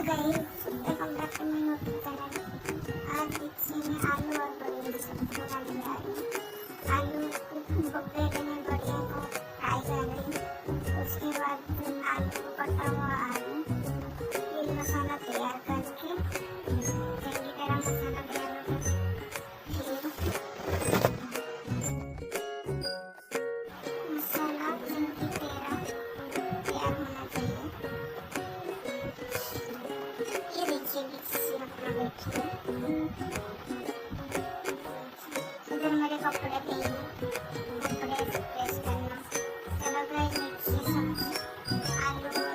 गई तो 15 मिनट तक। आज देखिए मैं आलू और बड़ी की सब्जी बनाने जा रही हूँ। आलू को बेलने में बढ़िया को फ्राई कर रही। उसके बाद आलू को कटा हुआ आलू ये मसाला तैयार करके चंगी तरह मसाला तैयार करके मसाला चंगी तरह तैयार होना चाहिए। ये देखिए मिक्सी अपना बैठी इधर मेरे कपड़े पे कपड़े प्रेस करना। चलो गए मिक्सी सब्जी आलू बढ़िया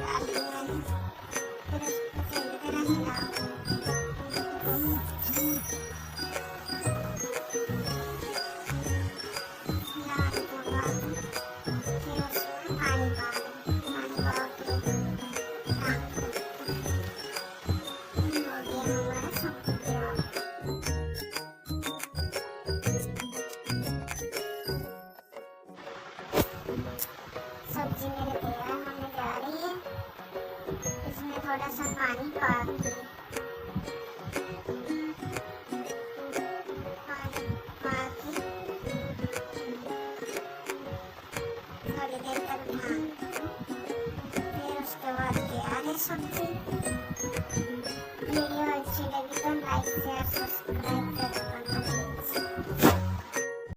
डाल दिया फिर उसको चंगी तरह हिलाओ। हिलाने के बाद फिर उसमें पानी डालो। पानी डाल के हो गया हमारा सब्जी तैयार। सब्जी मेरे तैयार होने जा रही है। इसमें थोड़ा सा पानी